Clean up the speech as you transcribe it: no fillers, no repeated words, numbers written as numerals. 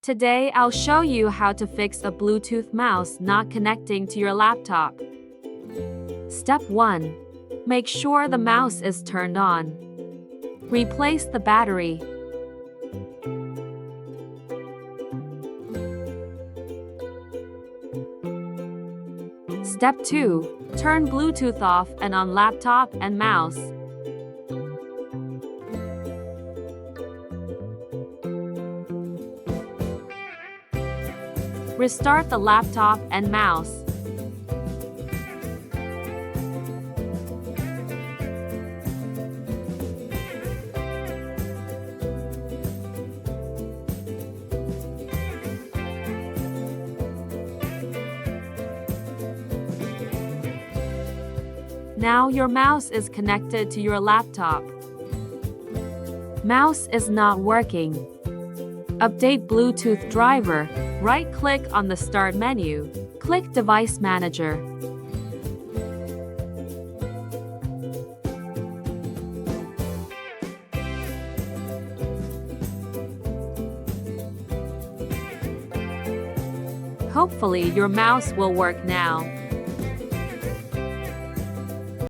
Today I'll show you how to fix a Bluetooth mouse not connecting to your laptop. Step 1. Make sure the mouse is turned on. Replace the battery. Step 2. Turn Bluetooth off and on laptop and mouse. Restart the laptop and mouse. Now your mouse is connected to your laptop. Mouse is not working. Update Bluetooth driver. Right-click on the Start menu. Click Device Manager. Hopefully your mouse will work now.